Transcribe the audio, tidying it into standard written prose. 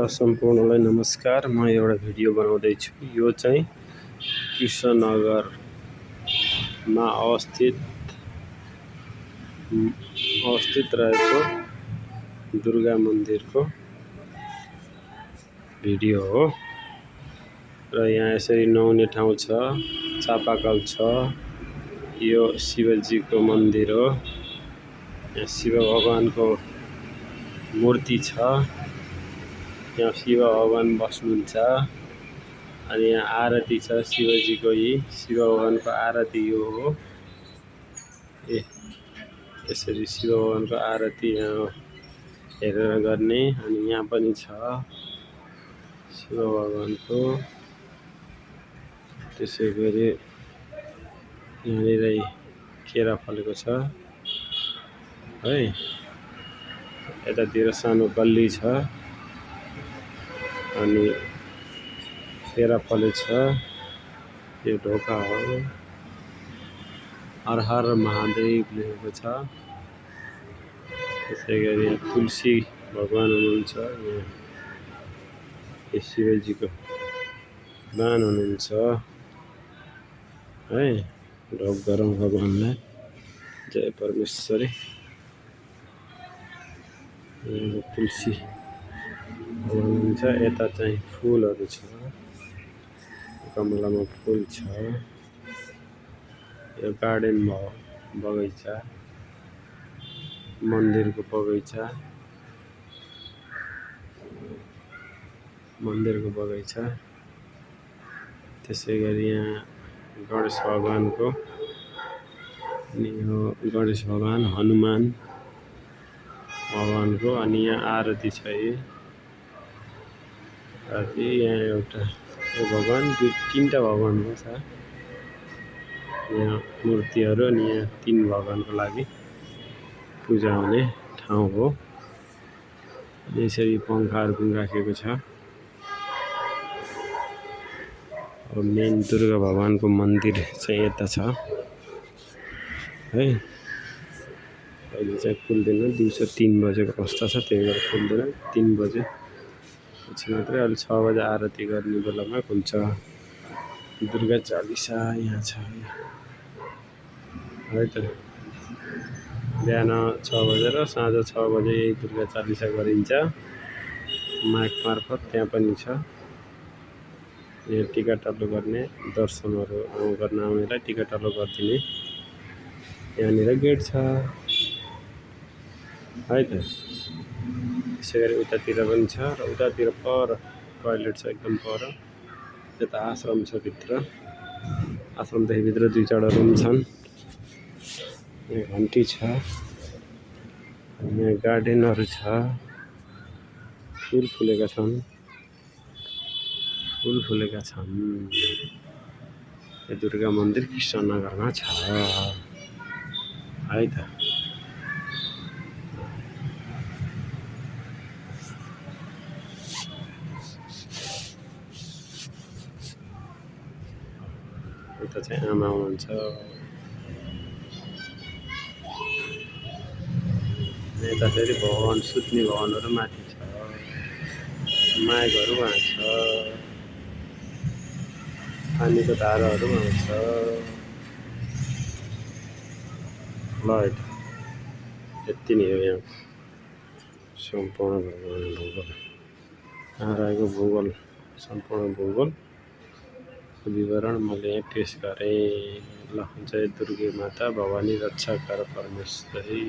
सम्पूर्णलाई नमस्कार। म एउटा भिडियो बनाउँदैछु। यो चाहिँ कृष्णनगरमा अवस्थित रहेको दुर्गा मन्दिरको भिडियो हो र यहाँ यसरी नुहाउने ठाउँ छ, चापाकल छ। यो शिवजीको मन्दिर हो। यहाँ शिव भगवानको मूर्ति छ। यहाँ शिव भगवान बस्नुहुन्छ अनि यहाँ आरती छ शिवजीको। शिव भगवानको आरती यो हो। यसरी शिव भगवानको आरती यहाँ हेरेर गर्ने। अनि यहाँ पनि छ शिव भगवानको। त्यसै गरी यहाँनिर केरा फलेको छ है। यतातिर सानो गल्ली छ अनि केरा फलेको छ। यो ढोका हो। हर हर महादेव लेखेको छ। त्यसै गरी तुलसी भगवान हुनुहुन्छ। यहाँ शिवजीको भगवान हुनुहुन्छ है। ढोक गरौँ भगवानलाई। जय परमेश्वरी। तुलसी भगवान हुनुहुन्छ। यता चाहिँ फुलहरू छ। गमलामा फुल छ। यो गार्डन भयो, बगैँचा, मन्दिरको बगैँचा, त्यसै गरी यहाँ गणेश भगवानको अनि यो गणेश भगवान, हनुमान भगवानको। अनि यहाँ आरती छ। आरती यहाँ एउटा यो भगवान, तीनटा भगवानको छ यहाँ मूर्तिहरू। अनि यहाँ 3 भगवानको लागि पूजा हुने ठाउँ हो। अनि यसरी पङ्खाहरू पनि राखेको छ। अब मेन दुर्गा भगवानको मन्दिर चाहिँ यता छ है। अहिले चाहिँ खुल्दैन। दिउँसो 3 बजेको अवस्था छ, त्यही भएर खुल्दैन। 3 बजे पछि मात्रै। अहिले 6 बजे आरती गर्ने बेलामा खुल्छ। दुर्गा चालिसा यहाँ छ है त। बिहान 6 बजे र साँझ 6 बजे यही दुर्गा चालिसा गरिन्छ माइक मार्फत। त्यहाँ पनि छ। यहाँ टिकाटल्लो गर्ने, दर्शनहरू गर्न आउनेलाई टिकाटल्लो गरिदिने यहाँनिर गेट छ है त। त्यसै गरी उतातिर पनि छ र उतातिर पर टोयलेट छ एकदम पर। यता आश्रम छ भित्र। आश्रमदेखि भित्र 2-4 रुम छन्। यहाँ घन्टी छ। यहाँ गार्डनहरू छ। फुल फुलेका छन्। यो दुर्गा मन्दिर कृष्णनगरमा छ है त। यता चाहिँ आमा हुनुहुन्छ। यता फेरि भवन, सुत्ने भवनहरू माथि छ। माइकहरू वहाँ छ। पानीको धाराहरू वहाँ छ। ल यति नै हो यहाँ सम्पूर्ण भूगोल। यहाँ रहेको भूगोल, सम्पूर्ण भूगोल विवरण मैले यहाँ पेश गरेँ। ल जय दुर्गे माता भवानी रक्षा कर परमेश्वरी।